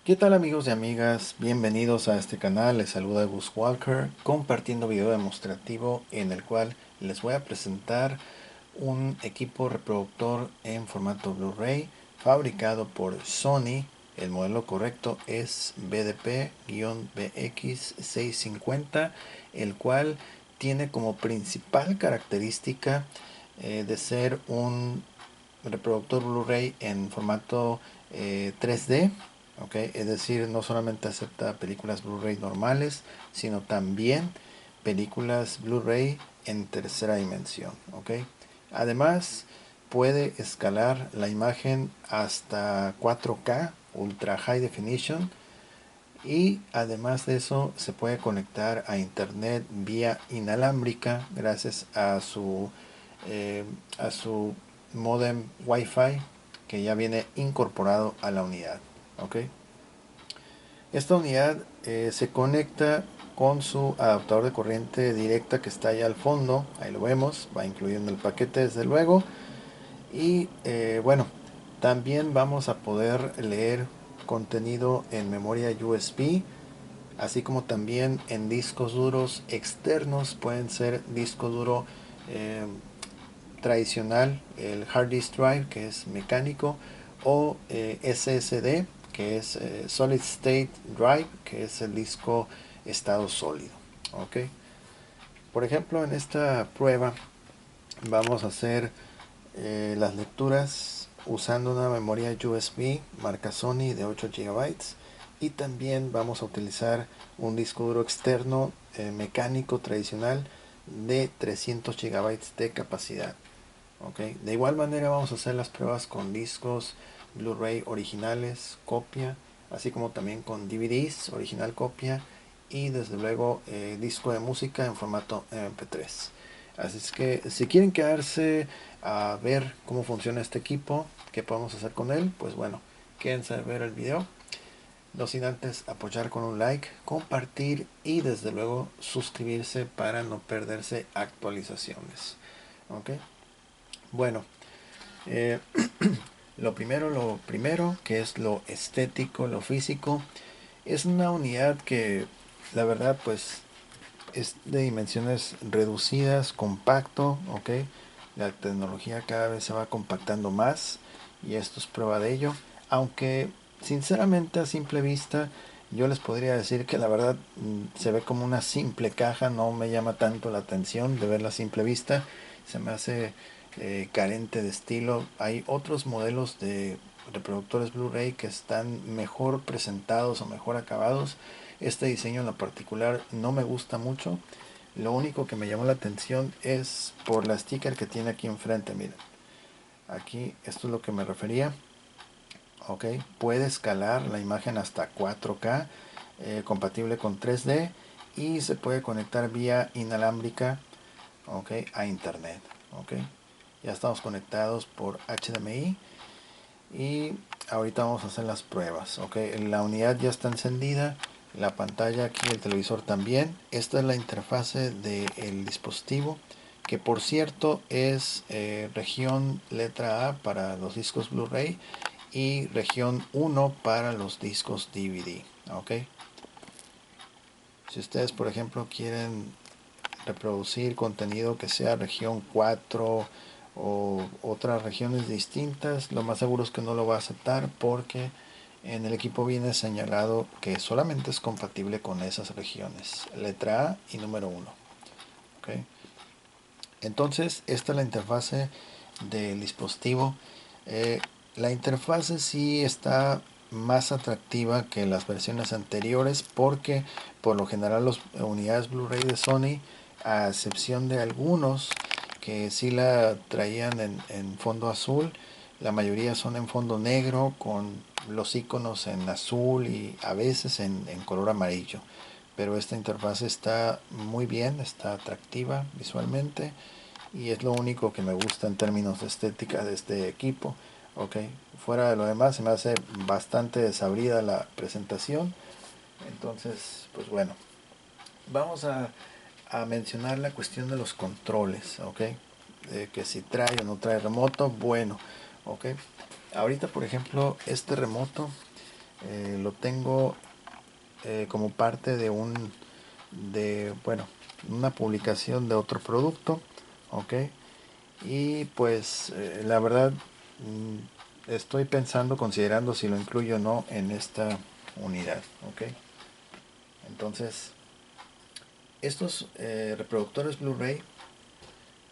¿Qué tal amigos y amigas? Bienvenidos a este canal, les saluda Gus Walker compartiendo video demostrativo en el cual les voy a presentar un equipo reproductor en formato Blu-ray fabricado por Sony. El modelo correcto es BDP-BX650, el cual tiene como principal característica de ser un reproductor Blu-ray en formato 3D. Okay, es decir, no solamente acepta películas Blu-ray normales, sino también películas Blu-ray en tercera dimensión. Okay. Además, puede escalar la imagen hasta 4K, Ultra High Definition, y además de eso se puede conectar a internet vía inalámbrica gracias eh, a su modem Wi-Fi que ya viene incorporado a la unidad. ¿Okay? Esta unidad se conecta con su adaptador de corriente directa que está ahí al fondo. Ahí lo vemos, va incluyendo el paquete desde luego. Y bueno, también vamos a poder leer contenido en memoria USB, así como también en discos duros externos. Pueden ser disco duro eh, tradicional, el hard disk drive, que es mecánico, o SSD, que es solid state drive, que es el disco estado sólido. ¿Okay? Por ejemplo, en esta prueba vamos a hacer las lecturas usando una memoria USB marca Sony de 8 GB, y también vamos a utilizar un disco duro externo mecánico tradicional de 300 GB de capacidad. Okay. De igual manera vamos a hacer las pruebas con discos Blu-ray originales, copia, así como también con DVDs, original copia, y desde luego disco de música en formato MP3. Así es que si quieren quedarse a ver cómo funciona este equipo, qué podemos hacer con él, pues bueno, quédense a ver el video. No sin antes apoyar con un like, compartir y desde luego suscribirse para no perderse actualizaciones. ¿Ok? Bueno, eh, lo primero, que es lo estético, lo físico, es una unidad que la verdad pues es de dimensiones reducidas, compacto, ok. La tecnología cada vez se va compactando más y esto es prueba de ello. Aunque sinceramente a simple vista yo les podría decir que la verdad se ve como una simple caja, no me llama tanto la atención de verla a simple vista, se me hace carente de estilo. Hay otros modelos de reproductores Blu-ray que están mejor presentados o mejor acabados. Este diseño en lo particular no me gusta mucho. Lo único que me llamó la atención es por la sticker que tiene aquí enfrente. Miren, aquí esto es lo que me refería. Ok, puede escalar la imagen hasta 4K, compatible con 3D, y se puede conectar vía inalámbrica, ok, a internet. Ok, ya estamos conectados por HDMI y ahorita vamos a hacer las pruebas. Ok, la unidad ya está encendida, la pantalla aquí, el televisor también. Esta es la interfase del dispositivo, que por cierto es región letra A para los discos Blu-ray y región 1 para los discos DVD. Ok, si ustedes por ejemplo quieren reproducir contenido que sea región 4 o otras regiones distintas, lo más seguro es que no lo va a aceptar porque en el equipo viene señalado que solamente es compatible con esas regiones, letra A y número 1. ¿Okay? Entonces, esta es la interfase del dispositivo. Eh, la interfase sí está más atractiva que las versiones anteriores porque por lo general las unidades Blu-ray de Sony, a excepción de algunos que sí la traían en fondo azul, la mayoría son en fondo negro con los iconos en azul y a veces en color amarillo. Pero esta interfaz está muy bien, está atractiva visualmente y es lo único que me gusta en términos de estética de este equipo. Ok, fuera de lo demás se me hace bastante desabrida la presentación. Entonces pues bueno, vamos a mencionar la cuestión de los controles. Ok, que si trae o no trae remoto. Bueno, ok, ahorita por ejemplo este remoto lo tengo como parte de una publicación de otro producto, ok. Y pues la verdad, estoy pensando, considerando si lo incluyo o no en esta unidad, ok. Entonces, estos reproductores Blu-ray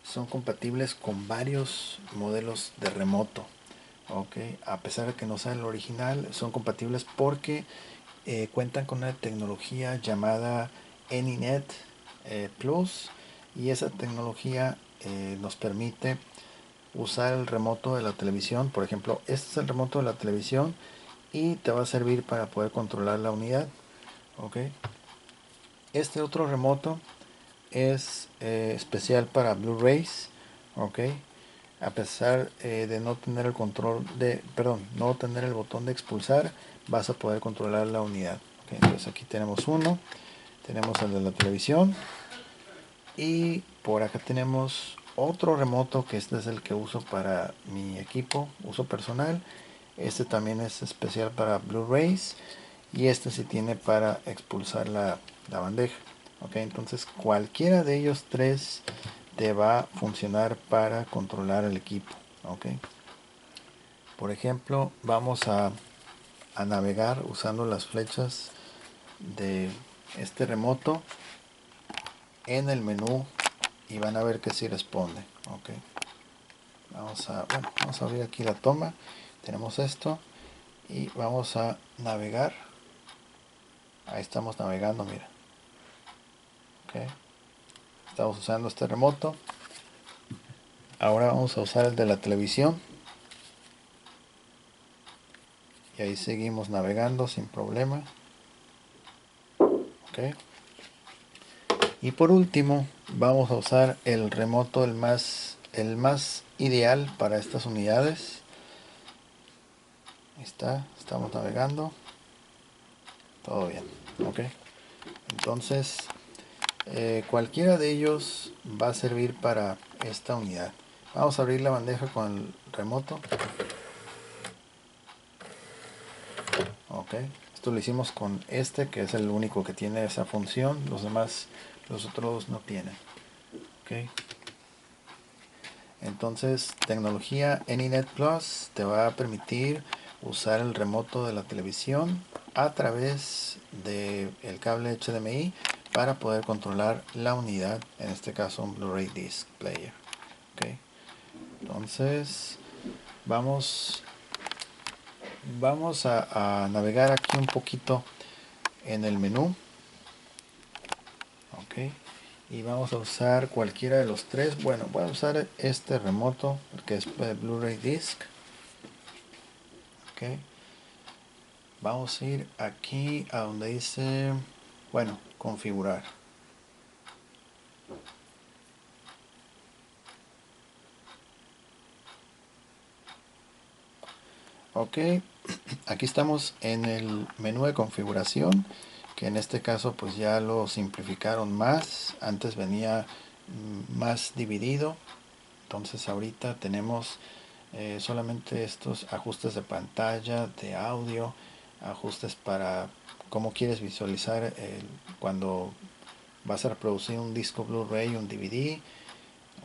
son compatibles con varios modelos de remoto, ok. A pesar de que no sean el original, son compatibles porque cuentan con una tecnología llamada AnyNet Plus, y esa tecnología nos permite usar el remoto de la televisión. Por ejemplo, este es el remoto de la televisión y te va a servir para poder controlar la unidad, ok. Este otro remoto es especial para Blu-rays, ok. A pesar de no tener el control de, perdón, no tener el botón de expulsar, vas a poder controlar la unidad, okay. Entonces aquí tenemos uno, tenemos el de la televisión, y por acá tenemos otro remoto, que este es el que uso para mi equipo, uso personal. Este también es especial para Blu-rays, y este sí tiene para expulsar la bandeja, ok. Entonces cualquiera de ellos tres te va a funcionar para controlar el equipo, ok. Por ejemplo, vamos a navegar usando las flechas de este remoto en el menú, y van a ver que sí responde, ok. Vamos a abrir aquí la toma, tenemos esto, y vamos a navegar. Ahí estamos navegando, mira, ok. Estamos usando este remoto. Ahora vamos a usar el de la televisión, y ahí seguimos navegando sin problema, ok. Y por último vamos a usar el remoto, el más ideal para estas unidades. Ahí está, estamos navegando, todo bien, ok. Entonces cualquiera de ellos va a servir para esta unidad. Vamos a abrir la bandeja con el remoto, ok. Esto lo hicimos con este, que es el único que tiene esa función. Los demás, los otros no tienen, ok. Entonces, tecnología AnyNet Plus te va a permitir usar el remoto de la televisión a través del cable HDMI para poder controlar la unidad, en este caso un Blu-ray Disc Player, okay. Entonces vamos a navegar aquí un poquito en el menú, ok. Y vamos a usar cualquiera de los tres. Bueno, voy a usar este remoto, que es Blu-ray Disc, ok. Vamos a ir aquí a donde dice, bueno, configurar, ok. Aquí estamos en el menú de configuración, que en este caso pues ya lo simplificaron más. Antes venía más dividido, entonces ahorita tenemos solamente estos ajustes de pantalla, de audio, ajustes para cómo quieres visualizar cuando vas a reproducir un disco Blu-ray, un DVD,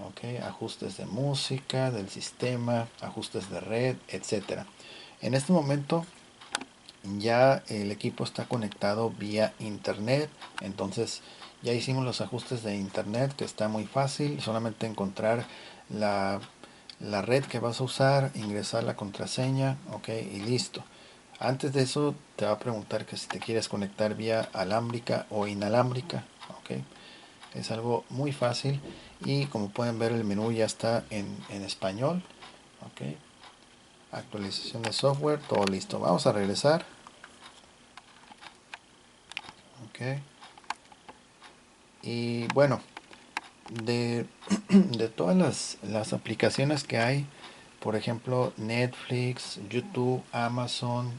okay. Ajustes de música, del sistema, ajustes de red, etcétera. En este momento ya el equipo está conectado vía internet, entonces ya hicimos los ajustes de internet, que está muy fácil. Solamente encontrar la red que vas a usar, ingresar la contraseña, ok, y listo. Antes de eso te va a preguntar que si te quieres conectar vía alámbrica o inalámbrica, ok. Es algo muy fácil, y como pueden ver el menú ya está en español, ok. Actualización de software, todo listo. Vamos a regresar, ok. Y bueno, de, de todas las aplicaciones que hay, por ejemplo Netflix, YouTube, Amazon,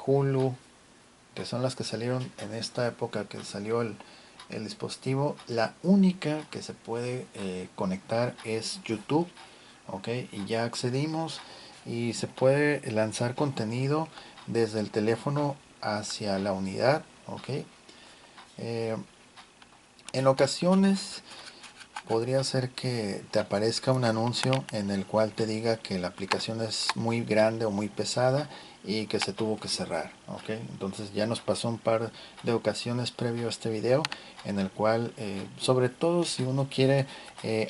Hulu, que son las que salieron en esta época que salió el dispositivo, la única que se puede conectar es YouTube, ok. Y ya accedimos, y se puede lanzar contenido desde el teléfono hacia la unidad, ¿ok? En ocasiones podría ser que te aparezca un anuncio en el cual te diga que la aplicación es muy grande o muy pesada y que se tuvo que cerrar, ¿ok? Entonces ya nos pasó un par de ocasiones previo a este video en el cual, sobre todo si uno quiere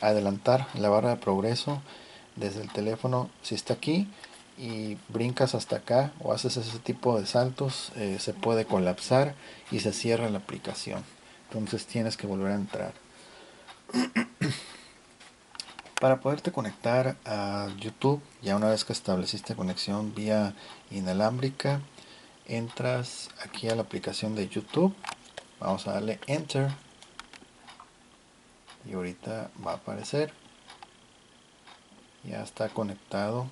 adelantar la barra de progreso desde el teléfono, si está aquí y brincas hasta acá o haces ese tipo de saltos, se puede colapsar y se cierra la aplicación. Entonces tienes que volver a entrar. Para poderte conectar a YouTube, ya una vez que estableciste conexión vía inalámbrica, entras aquí a la aplicación de YouTube, vamos a darle Enter y ahorita va a aparecer, ya está conectado,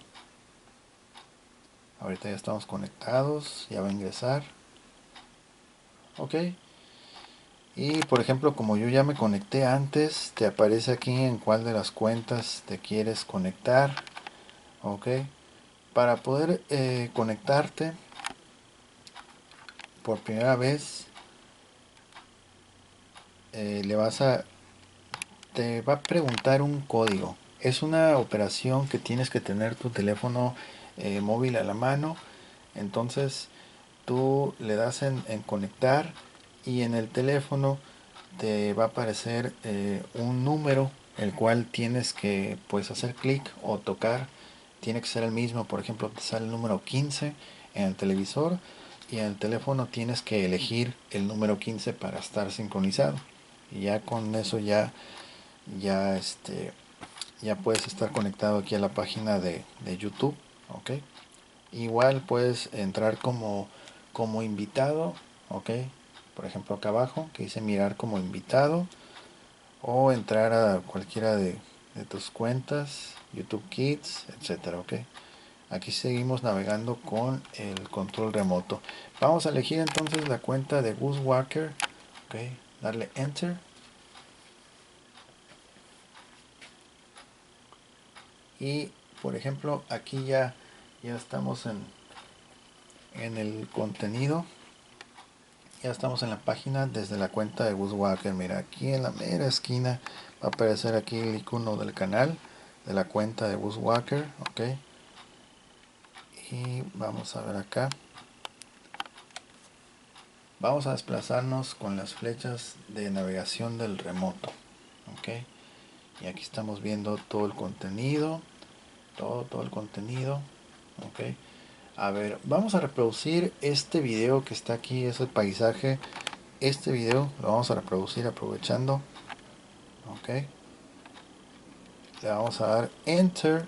ahorita ya estamos conectados, ya va a ingresar, ok. Y por ejemplo, como yo ya me conecté antes, te aparece aquí en cuál de las cuentas te quieres conectar, ok. Para poder conectarte por primera vez, le vas a te va a preguntar un código. Es una operación que tienes que tener tu teléfono móvil a la mano. Entonces tú le das en conectar y en el teléfono te va a aparecer un número el cual tienes que pues hacer clic o tocar. Tiene que ser el mismo. Por ejemplo, te sale el número 15 en el televisor y en el teléfono tienes que elegir el número 15 para estar sincronizado. Y ya con eso ya ya puedes estar conectado aquí a la página de YouTube, ok. Igual puedes entrar como invitado, ok. Por ejemplo acá abajo que dice mirar como invitado, o entrar a cualquiera de tus cuentas, YouTube Kids, etcétera, ok. Aquí seguimos navegando con el control remoto. Vamos a elegir entonces la cuenta de Gus Walker, ok. Darle enter. Y por ejemplo aquí ya estamos en el contenido, ya estamos en la página desde la cuenta de Gus Walker. Mira, aquí en la mera esquina va a aparecer aquí el icono del canal de la cuenta de Gus Walker, ok. Y vamos a ver acá, vamos a desplazarnos con las flechas de navegación del remoto, ok. Y aquí estamos viendo todo el contenido, todo el contenido, ok. A ver, vamos a reproducir este video que está aquí, es el paisaje. Este video lo vamos a reproducir aprovechando, ok. Le vamos a dar enter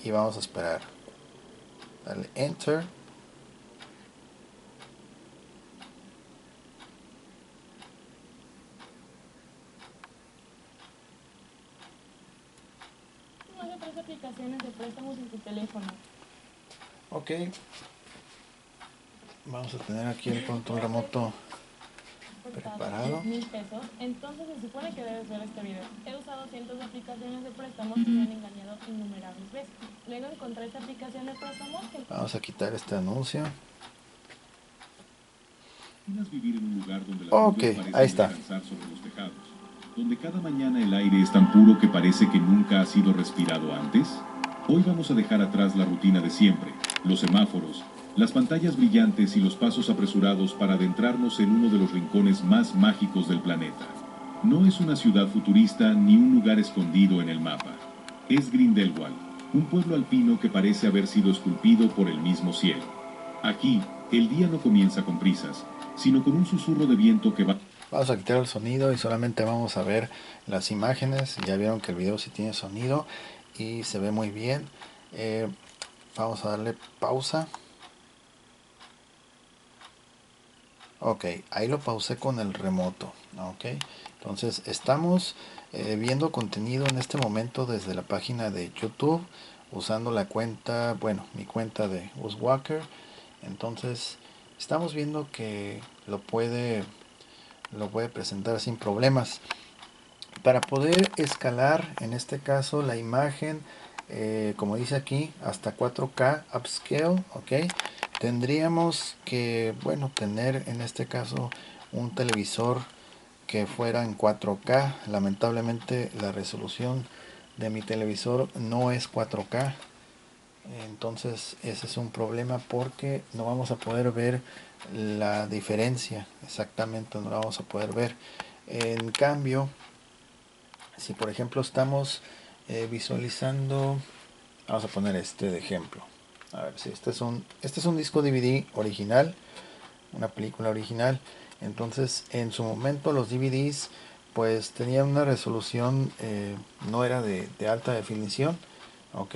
y vamos a esperar. Dale enter. Más de 3 aplicaciones de préstamos en tu teléfono. Ok. Vamos a tener aquí el control remoto preparado. 10,000 pesos, entonces se supone que debes ver este video. He usado cientos de aplicaciones de préstamos y me han engañado innumerables veces. Luego encontré esta aplicación de préstamos que... Vamos a quitar este anuncio. Vivir en un lugar donde las Ok, nubes ahí parecen está. descansar sobre los tejados, donde cada mañana el aire es tan puro que parece que nunca ha sido respirado antes. Hoy vamos a dejar atrás la rutina de siempre, los semáforos, las pantallas brillantes y los pasos apresurados para adentrarnos en uno de los rincones más mágicos del planeta. No es una ciudad futurista ni un lugar escondido en el mapa. Es Grindelwald, un pueblo alpino que parece haber sido esculpido por el mismo cielo. Aquí, el día no comienza con prisas, sino con un susurro de viento que va... Vamos a quitar el sonido y solamente vamos a ver las imágenes. Ya vieron que el video sí tiene sonido y se ve muy bien. Vamos a darle pausa. Ok, ahí lo pausé con el remoto. Ok, entonces estamos viendo contenido en este momento desde la página de YouTube, usando la cuenta, bueno, mi cuenta de Gus Walker. Entonces estamos viendo que lo puede presentar sin problemas. Para poder escalar, en este caso, la imagen, como dice aquí, hasta 4K upscale, ok. Tendríamos que, bueno, tener en este caso un televisor que fuera en 4K. Lamentablemente la resolución de mi televisor no es 4K, entonces ese es un problema porque no vamos a poder ver la diferencia exactamente, no la vamos a poder ver. En cambio, si por ejemplo estamos visualizando, vamos a poner este de ejemplo. A ver si este es un disco DVD original, una película original. Entonces en su momento los DVDs pues tenían una resolución, no era de alta definición, ok.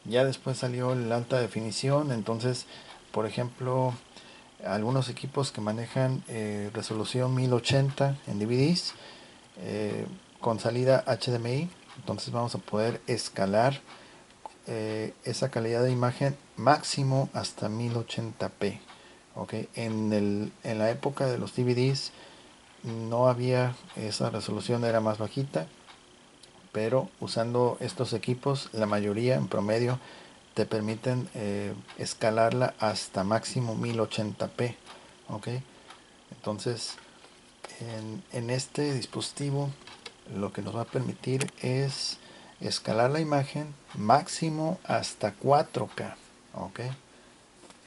Ya después salió la alta definición. Entonces, por ejemplo, algunos equipos que manejan resolución 1080 en DVDs, con salida HDMI, entonces vamos a poder escalar esa calidad de imagen máximo hasta 1080p. Okay. En la época de los DVDs no había esa resolución, era más bajita, pero usando estos equipos, la mayoría en promedio te permiten escalarla hasta máximo 1080p. Okay. Entonces, en este dispositivo lo que nos va a permitir es escalar la imagen máximo hasta 4K. Ok,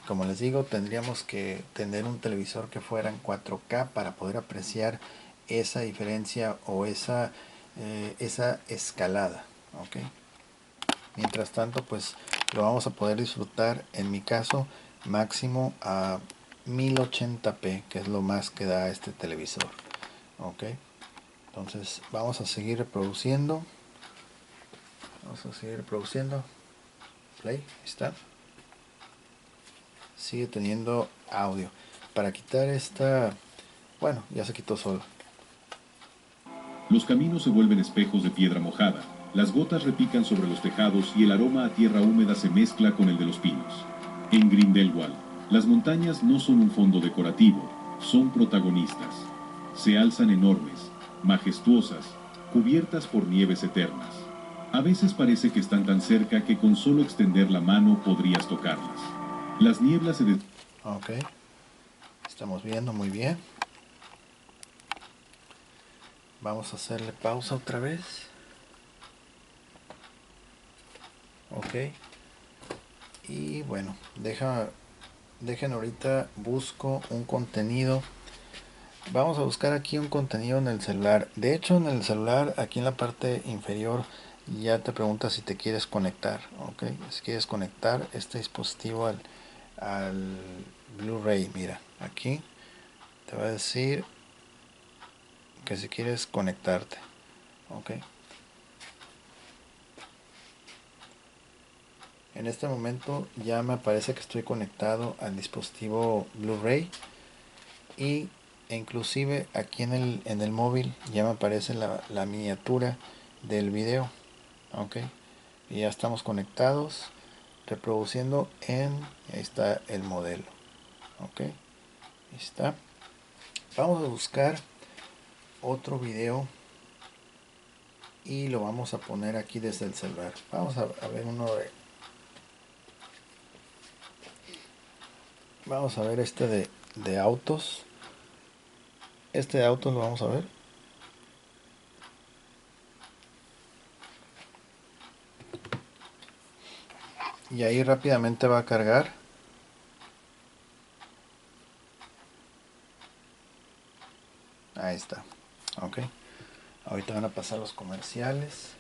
como les digo, tendríamos que tener un televisor que fuera en 4K para poder apreciar esa diferencia o esa escalada. Ok, mientras tanto pues lo vamos a poder disfrutar, en mi caso máximo a 1080p, que es lo más que da este televisor. Ok, entonces vamos a seguir reproduciendo. Vamos a seguir reproduciendo. Play, ahí está. Sigue teniendo audio. Para quitar esta, bueno, ya se quitó solo. Los caminos se vuelven espejos de piedra mojada. Las gotas repican sobre los tejados y el aroma a tierra húmeda se mezcla con el de los pinos. En Grindelwald, las montañas no son un fondo decorativo, son protagonistas. Se alzan enormes, majestuosas, cubiertas por nieves eternas. A veces parece que están tan cerca que con solo extender la mano podrías tocarlas. Las nieblas se Ok, estamos viendo muy bien. Vamos a hacerle pausa otra vez. Ok, y bueno, dejen ahorita busco un contenido. Vamos a buscar aquí un contenido en el celular. De hecho, en el celular, aquí en la parte inferior, ya te pregunta si te quieres conectar. Ok, si quieres conectar este dispositivo al Blu-ray, mira, aquí te va a decir que si quieres conectarte. Ok, en este momento ya me aparece que estoy conectado al dispositivo Blu-ray, e inclusive aquí en el móvil ya me aparece la miniatura del video. Ok, y ya estamos conectados, reproduciendo ahí está el modelo. Ok, ahí está. Vamos a buscar otro video y lo vamos a poner aquí desde el celular. Vamos a ver vamos a ver este de autos. Este de autos lo vamos a ver. Y ahí rápidamente va a cargar. Ahí está. Ok, ahorita van a pasar los comerciales.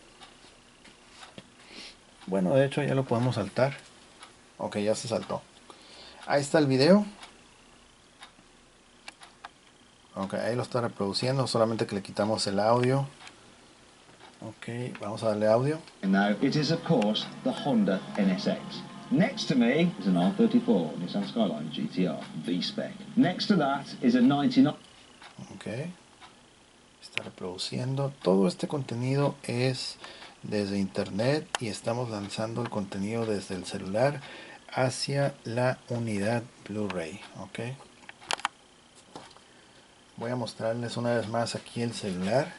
Bueno, de hecho ya lo podemos saltar. Ok, ya se saltó. Ahí está el video. Ok, ahí lo está reproduciendo, solamente que le quitamos el audio. Ok, vamos a darle audio. Now, it is of course the Honda NSX. Next to me is an R34 Nissan Skyline GTR V-Spec. Next to that is a 99. Ok, está reproduciendo. Todo este contenido es desde internet y estamos lanzando el contenido desde el celular hacia la unidad Blu-ray. Ok, voy a mostrarles una vez más aquí el celular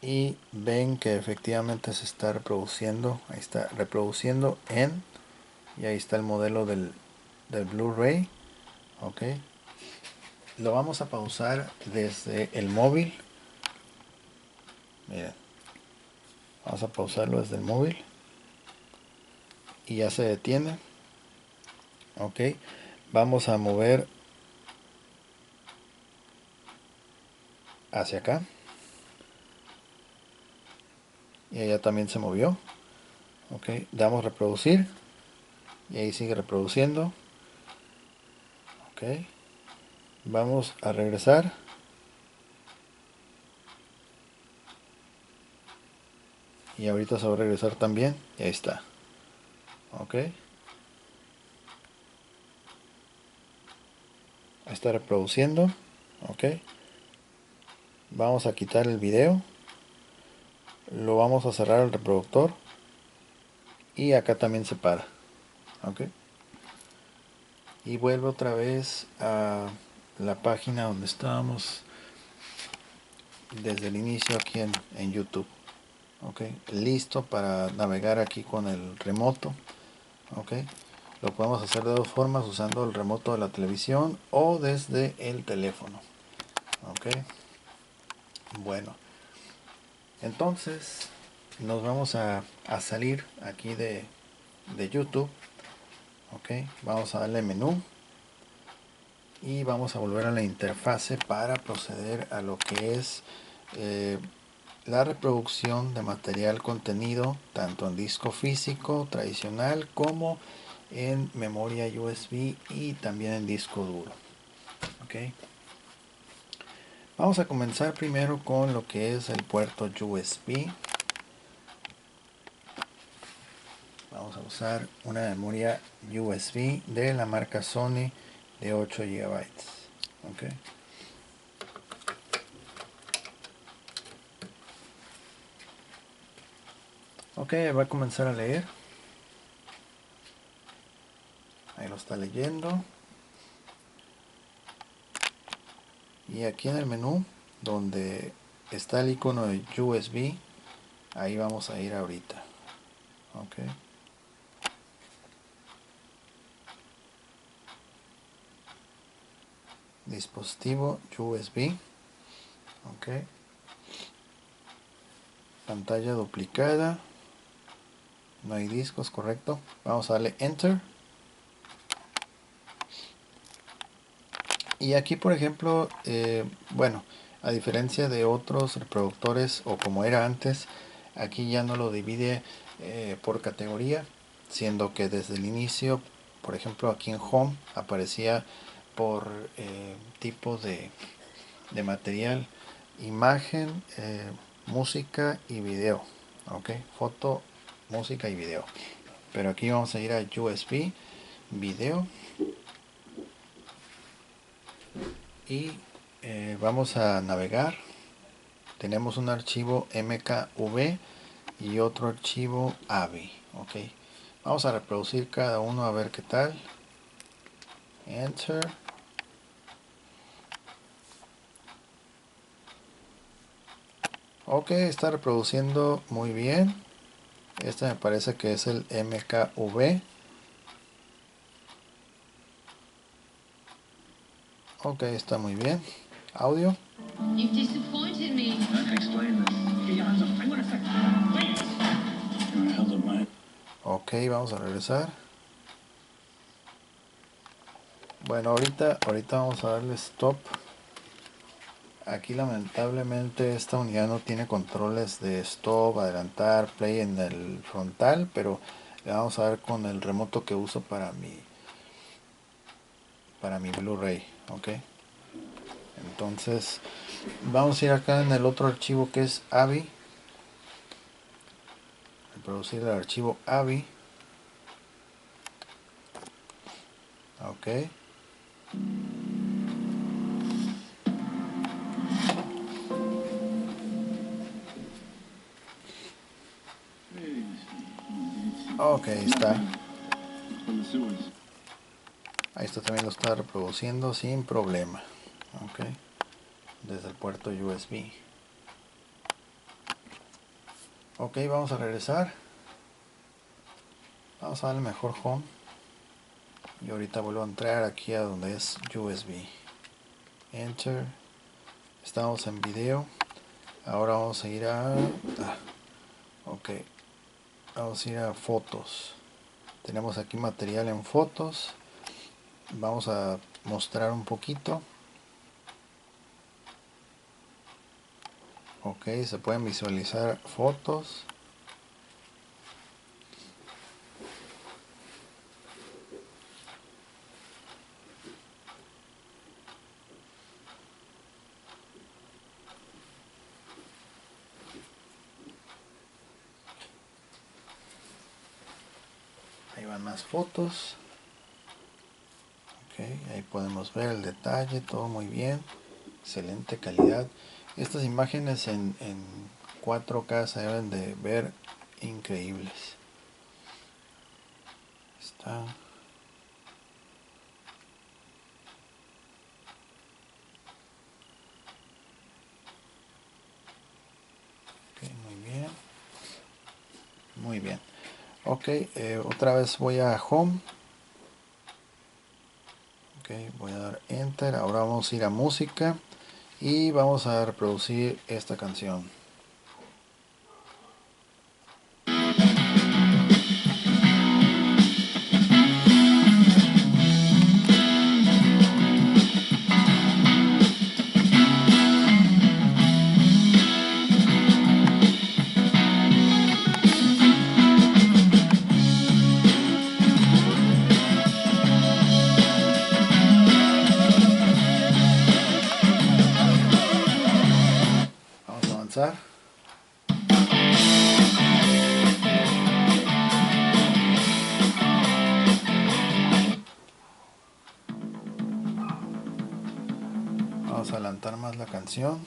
y ven que efectivamente se está reproduciendo. Ahí está reproduciendo y ahí está el modelo del Blu-ray. Ok, lo vamos a pausar desde el móvil. Miren, vamos a pausarlo desde el móvil y ya se detiene. Ok, vamos a mover hacia acá y ella también se movió. Ok, damos reproducir y ahí sigue reproduciendo. Ok, vamos a regresar y ahorita se va a regresar también y ahí está. Ok, está reproduciendo. Ok, vamos a quitar el video, lo vamos a cerrar el reproductor y acá también se para. Ok, y vuelve otra vez a la página donde estábamos desde el inicio aquí en YouTube. Ok, listo para navegar aquí con el remoto. Ok, lo podemos hacer de dos formas, usando el remoto de la televisión o desde el teléfono. Ok, bueno, entonces nos vamos a salir aquí de YouTube. Ok, vamos a darle menú y vamos a volver a la interfase para proceder a lo que es la reproducción de material contenido tanto en disco físico tradicional como en memoria USB y también en disco duro. Ok, vamos a comenzar primero con lo que es el puerto USB. Vamos a usar una memoria USB de la marca Sony de 8 GB. Ok, ok, va a comenzar a leer. Ahí lo está leyendo. Y aquí en el menú donde está el icono de USB, ahí vamos a ir ahorita. Ok, dispositivo USB. Ok, pantalla duplicada, no hay discos, correcto. Vamos a darle enter. Y aquí, por ejemplo, bueno, a diferencia de otros reproductores o como era antes, aquí ya no lo divide por categoría, siendo que desde el inicio, por ejemplo, aquí en Home aparecía por tipo de material: imagen, música y video. Ok, foto, música y video. Pero aquí vamos a ir a USB, video, y vamos a navegar. Tenemos un archivo mkv y otro archivo avi. Ok, vamos a reproducir cada uno a ver qué tal. Enter. Ok, está reproduciendo muy bien. Este me parece que es el mkv. Ok, está muy bien. Audio. You've disappointed me. Ok, vamos a regresar. Bueno, ahorita vamos a darle stop. Aquí lamentablemente esta unidad no tiene controles de stop, adelantar, play en el frontal, pero le vamos a dar con el remoto que uso para mi Blu-ray. Ok, entonces vamos a ir acá en el otro archivo que es avi, reproducir el archivo avi. Ok, ok, ahí está. Ahí está, también lo está reproduciendo sin problema. Ok, desde el puerto USB. Ok, vamos a regresar. Vamos a darle mejor home. Y ahorita vuelvo a entrar aquí a donde es USB. Enter. Estamos en video. Ahora vamos a ir a... ok. Vamos a ir a fotos. Tenemos aquí material en fotos. Vamos a mostrar un poquito. Ok, se pueden visualizar fotos. Ahí van más fotos. Ok, ahí podemos ver el detalle, todo muy bien. Excelente calidad. Estas imágenes en 4K se deben de ver increíbles. Está. Ok, muy bien. Muy bien. Ok, otra vez voy a Home. Ok, voy a dar Enter. Ahora vamos a ir a Música. Y vamos a reproducir esta canción. Vamos a avanzar. Vamos a adelantar más la canción.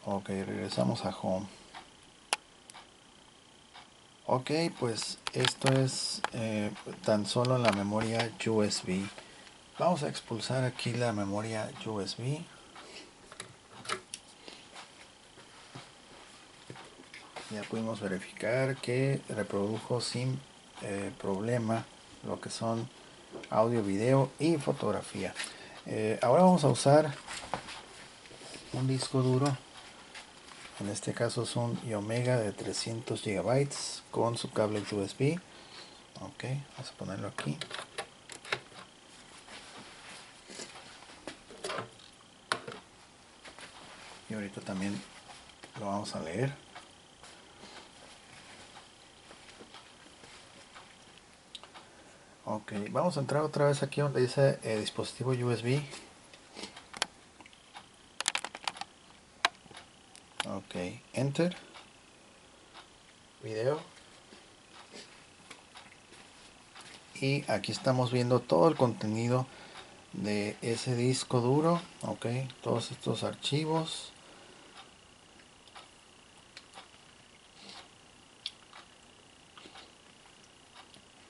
Ok, regresamos a Home. Ok, pues esto es tan solo la memoria USB. Vamos a expulsar aquí la memoria USB. Ya pudimos verificar que reprodujo sin problema lo que son audio, video y fotografía. Ahora vamos a usar un disco duro. En este caso es un Iomega de 300 GB con su cable USB. Ok, vamos a ponerlo aquí. Y ahorita también lo vamos a leer. Ok, vamos a entrar otra vez aquí donde dice dispositivo USB. Ok, Enter. Video. Y aquí estamos viendo todo el contenido de ese disco duro. Ok, todos estos archivos.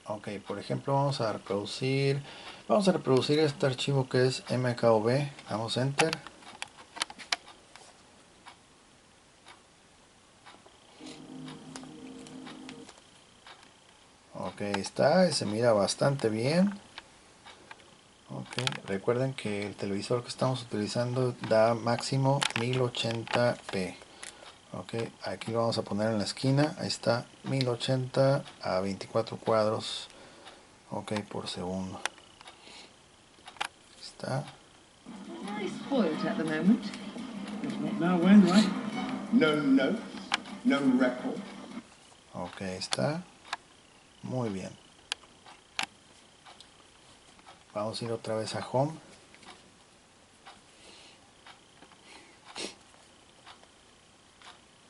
Ok, por ejemplo vamos a reproducir este archivo que es mkv. Damos Enter. Ok, está, se mira bastante bien. Ok, recuerden que el televisor que estamos utilizando da máximo 1080p. Ok, aquí lo vamos a poner en la esquina. Ahí está, 1080 a 24 cuadros. Ok, por segundo. Está. Very spoiled at the moment. Now when, right? No notes, no record. Ok, está. Muy bien. Vamos a ir otra vez a Home.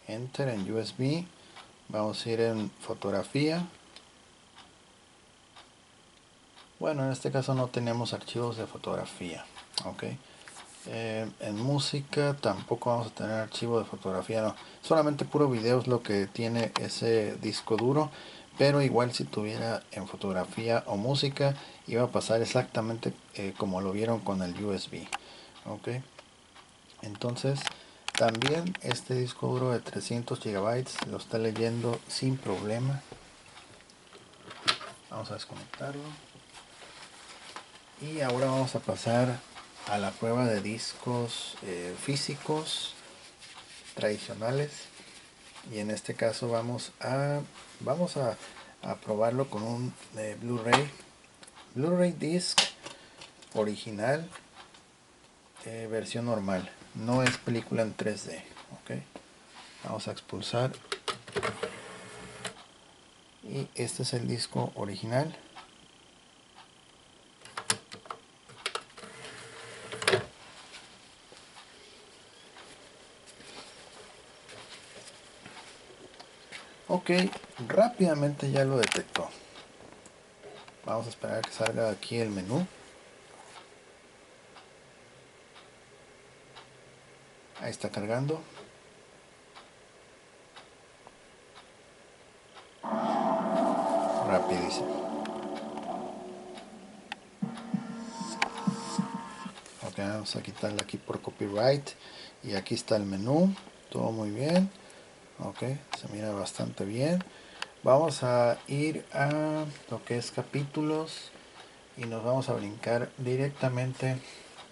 Enter en USB. Vamos a ir en fotografía. Bueno, en este caso no tenemos archivos de fotografía. Ok. En música tampoco vamos a tener archivo de fotografía, no. Solamente puro video es lo que tiene ese disco duro. Pero igual si tuviera en fotografía o música, iba a pasar exactamente como lo vieron con el USB. Ok. Entonces también este disco duro de 300 GB lo está leyendo sin problema. Vamos a desconectarlo. Y ahora vamos a pasar a la prueba de discos físicos tradicionales. Y en este caso vamos a probarlo con un Blu-ray disc original, versión normal. No es película en 3D. Ok. Vamos a expulsar. Y este es el disco original. Ok, rápidamente ya lo detectó. Vamos a esperar a que salga aquí el menú. Ahí está cargando. Rapidísimo. Ok, vamos a quitarle aquí por copyright. Y aquí está el menú. Todo muy bien. Ok, se mira bastante bien. Vamos a ir a lo que es capítulos. Y nos vamos a brincar directamente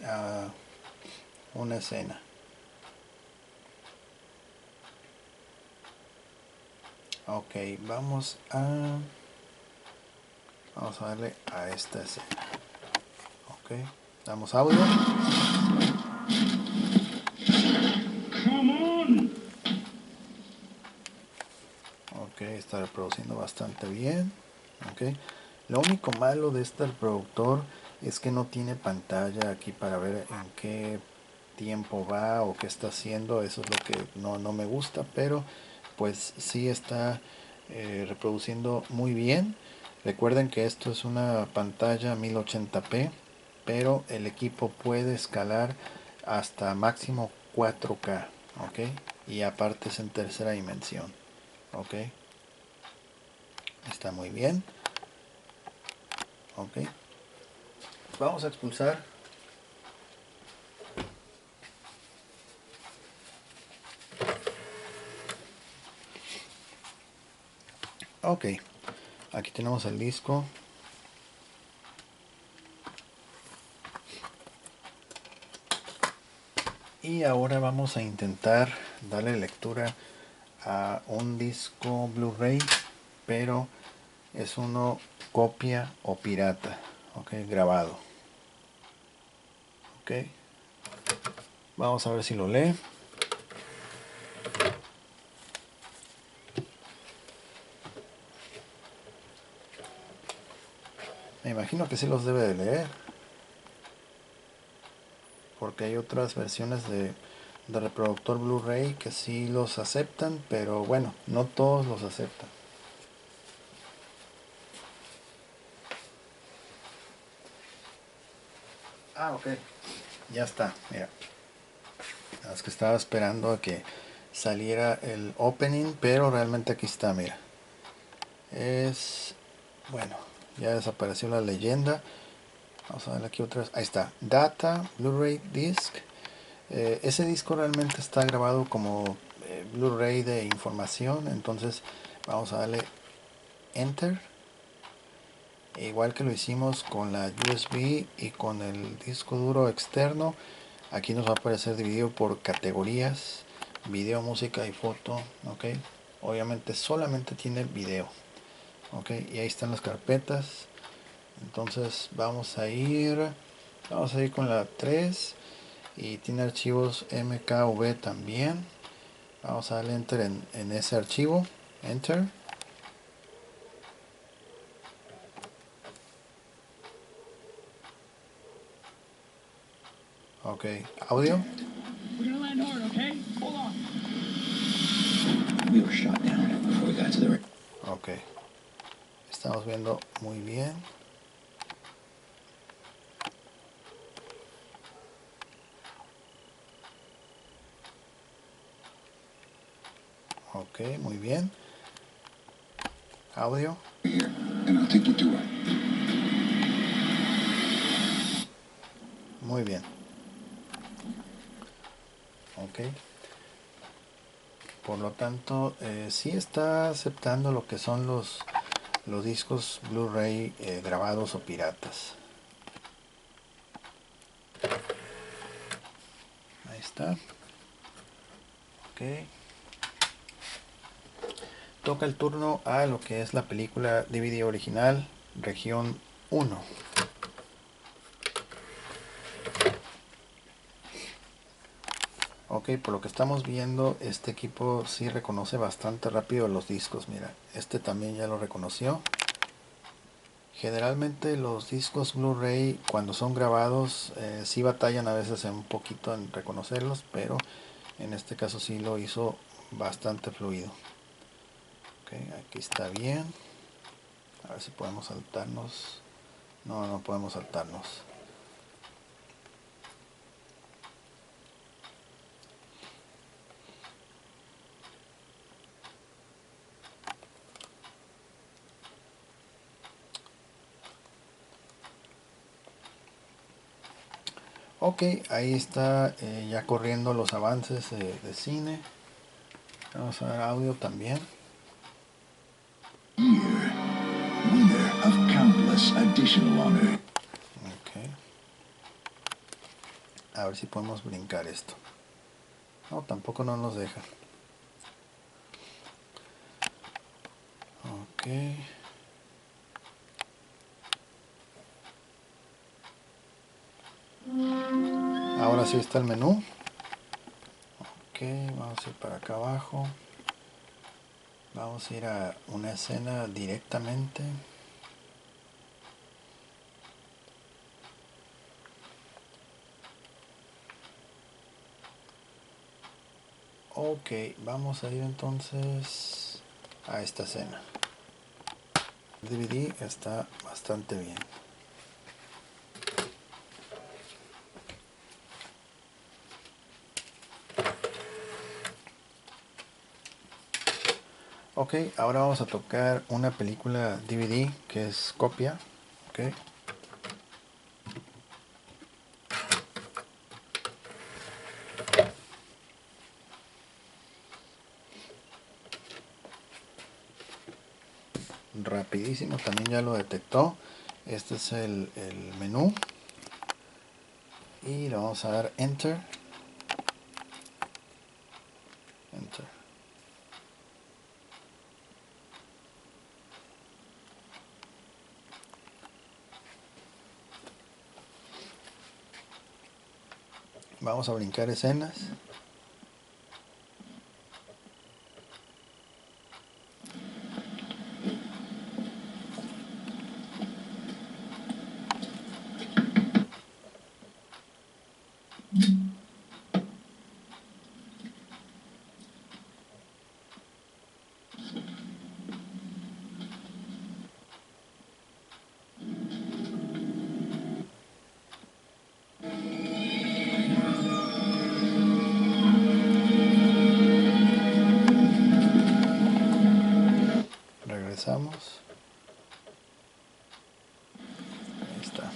a una escena. Ok, vamos a darle a esta escena. Ok, damos audio. Ok, está reproduciendo bastante bien. Ok, lo único malo de este reproductor es que no tiene pantalla aquí para ver en qué tiempo va o qué está haciendo. Eso es lo que no me gusta, pero pues sí está reproduciendo muy bien. Recuerden que esto es una pantalla 1080p, pero el equipo puede escalar hasta máximo 4K. Ok, y aparte es en tercera dimensión. Ok, está muy bien. Ok, vamos a expulsar. Ok, aquí tenemos el disco. Y ahora vamos a intentar darle lectura a un disco Blu-ray, pero es uno copia o pirata. Ok, grabado. Ok, vamos a ver si lo lee. Me imagino que sí los debe de leer, porque hay otras versiones de reproductor Blu-ray que sí los aceptan, pero bueno, no todos los aceptan. Ah, ok. Ya está, mira. Es que estaba esperando a que saliera el opening, pero realmente aquí está, mira. Es... Bueno, ya desapareció la leyenda. Vamos a ver aquí otra vez. Ahí está. Data, Blu-ray Disc. Ese disco realmente está grabado como Blu-ray de información. Entonces vamos a darle Enter. Igual que lo hicimos con la USB y con el disco duro externo. Aquí nos va a aparecer dividido por categorías: video, música y foto. Ok, obviamente solamente tiene video. Ok, y ahí están las carpetas. Entonces vamos a ir con la 3 y tiene archivos MKV también. Vamos a darle enter en ese archivo. Enter. Ok, audio. We're gonna land hard, okay? Hold on. We were shot down before we got to the... Ok, estamos viendo muy bien. Ok, muy bien. Audio. Here, and I'll take you to her. Muy bien. Ok. Por lo tanto, sí está aceptando lo que son los discos Blu-ray grabados o piratas. Ahí está. Ok. Toca el turno a lo que es la película DVD original, región 1. Ok, por lo que estamos viendo, este equipo sí reconoce bastante rápido los discos. Mira, este también ya lo reconoció. Generalmente los discos Blu-ray cuando son grabados sí batallan a veces un poquito en reconocerlos, pero en este caso sí lo hizo bastante fluido. Ok, aquí está bien. A ver si podemos saltarnos. No, no podemos saltarnos. Ok, ahí está ya corriendo los avances de cine. Vamos a ver audio también. Year, winner of countless additional honor. Ok. A ver si podemos brincar esto. No, tampoco no nos deja. Ok. Ahora sí está el menú. Ok, vamos a ir para acá abajo. Vamos a ir a una escena directamente. Ok, vamos a ir entonces a esta escena. El DVD está bastante bien. Ok, ahora vamos a tocar una película DVD que es copia. Ok. Rapidísimo, también ya lo detectó. Este es el menú. Y le vamos a dar Enter. Enter. Vamos a brincar escenas. Regresamos. Ahí está.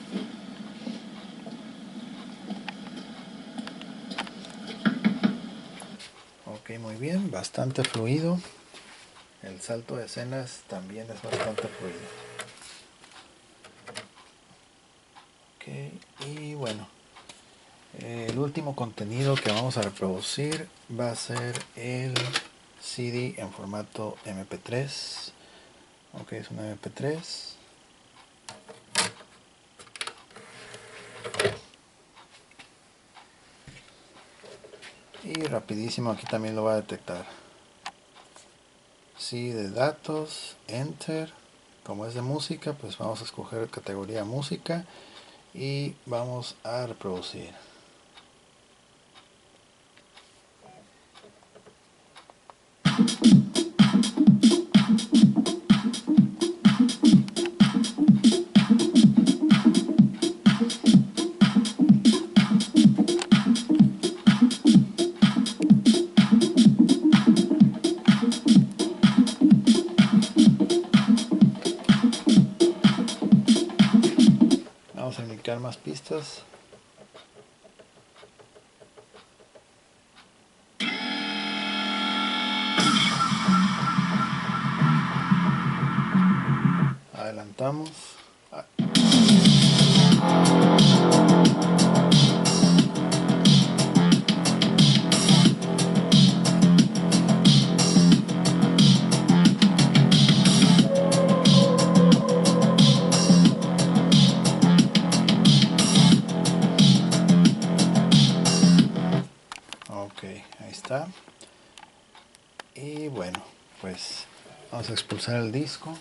Ok, muy bien, bastante fluido. El salto de escenas también es bastante fluido. Ok, y bueno, el último contenido que vamos a reproducir va a ser el CD en formato MP3. Ok, es un MP3. Y rapidísimo aquí también lo va a detectar. Sí, de datos, Enter. Como es de música, pues vamos a escoger categoría música y vamos a reproducir. dar más pistas. Adelantamos. Ok, ahí está. Y bueno, pues vamos a expulsar el disco.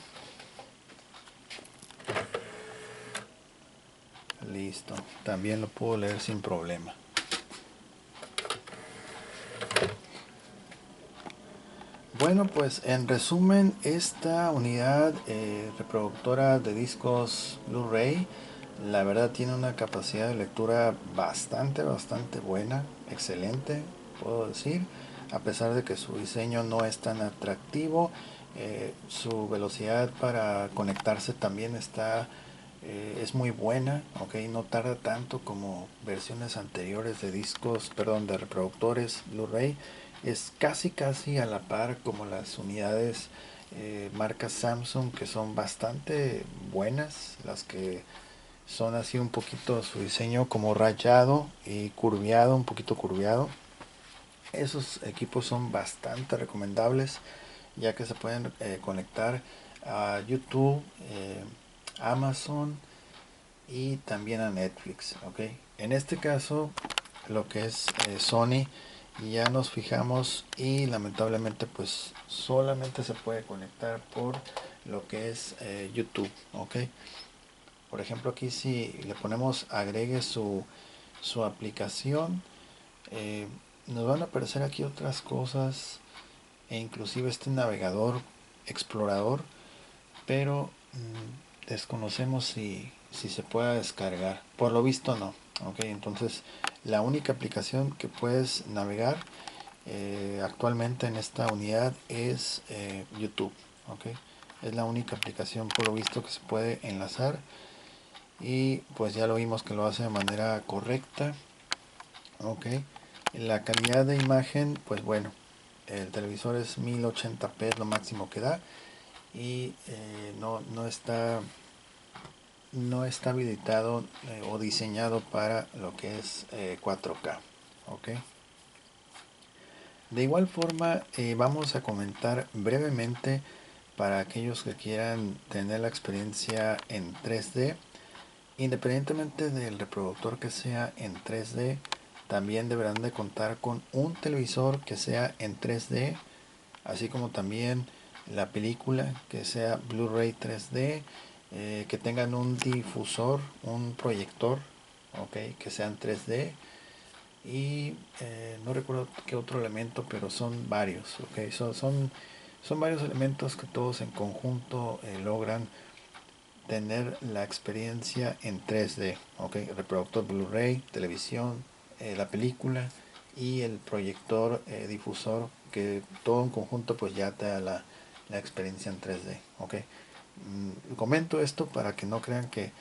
Listo, también lo puedo leer sin problema. Bueno, pues en resumen, esta unidad reproductora de discos Blu-ray, la verdad tiene una capacidad de lectura bastante buena, excelente, puedo decir, a pesar de que su diseño no es tan atractivo. Su velocidad para conectarse también es muy buena, okay, no tarda tanto como versiones anteriores de discos, perdón, de reproductores Blu-ray. Es casi a la par como las unidades marca Samsung, que son bastante buenas, las que son así un poquito su diseño como rayado y curviado, un poquito curviado. Esos equipos son bastante recomendables, ya que se pueden conectar a YouTube, Amazon y también a Netflix, ¿okay? En este caso, lo que es Sony, ya nos fijamos y lamentablemente pues solamente se puede conectar por lo que es YouTube, ¿ok? Por ejemplo, aquí si le ponemos agregue su aplicación, nos van a aparecer aquí otras cosas e inclusive este navegador explorador, pero desconocemos si se pueda descargar. Por lo visto no. Ok, entonces la única aplicación que puedes navegar actualmente en esta unidad es YouTube. Ok, es la única aplicación por lo visto que se puede enlazar, y pues ya lo vimos que lo hace de manera correcta. Ok, la calidad de imagen, pues bueno, el televisor es 1080p, es lo máximo que da, y no está habilitado o diseñado para lo que es 4K. ¿Ok? De igual forma, vamos a comentar brevemente para aquellos que quieran tener la experiencia en 3D. Independientemente del reproductor que sea en 3D, también deberán de contar con un televisor que sea en 3D, así como también la película que sea Blu-ray 3D, que tengan un difusor, un proyector, okay, que sean 3D, y no recuerdo qué otro elemento, pero son varios, okay. Son varios elementos que todos en conjunto logran tener la experiencia en 3D, okay. Reproductor Blu-ray, televisión, la película y el proyector difusor, que todo en conjunto pues ya te da la experiencia en 3D, okay. Comento esto para que no crean que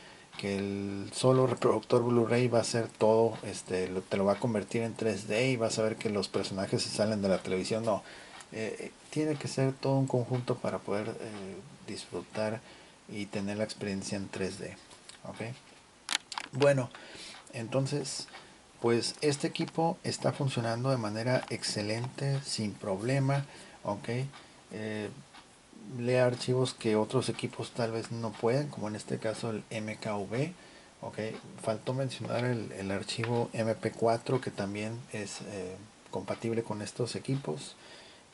el solo reproductor Blu-ray va a ser todo, te lo va a convertir en 3D y vas a ver que los personajes se salen de la televisión. No, tiene que ser todo un conjunto para poder disfrutar y tener la experiencia en 3D. ¿Ok? Bueno, entonces, pues este equipo está funcionando de manera excelente, sin problema. ¿Ok? Lee archivos que otros equipos tal vez no pueden, como en este caso el MKV. ¿Ok? Faltó mencionar el archivo MP4, que también es compatible con estos equipos,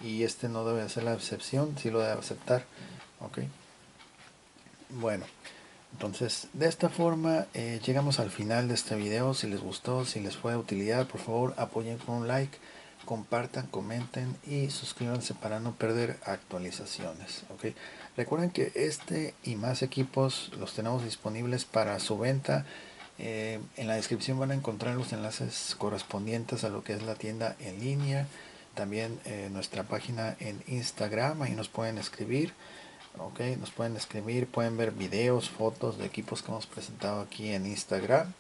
y este no debe ser la excepción, sí lo debe aceptar. ¿Ok? Bueno, entonces de esta forma llegamos al final de este video. Si les gustó, si les fue de utilidad, por favor apoyen con un like, compartan, comenten y suscríbanse para no perder actualizaciones. ¿Ok? Recuerden que este y más equipos los tenemos disponibles para su venta. En la descripción van a encontrar los enlaces correspondientes a lo que es la tienda en línea, también nuestra página en Instagram, ahí nos pueden escribir. Ok, nos pueden escribir, pueden ver videos, fotos de equipos que hemos presentado aquí en Instagram.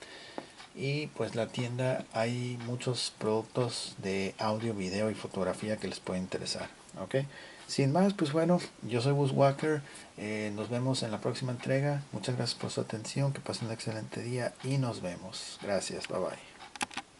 Y pues la tienda, hay muchos productos de audio, video y fotografía que les puede interesar. Ok, sin más, pues bueno, yo soy Buzz Walker. Nos vemos en la próxima entrega. Muchas gracias por su atención, que pasen un excelente día y nos vemos. Gracias, bye bye.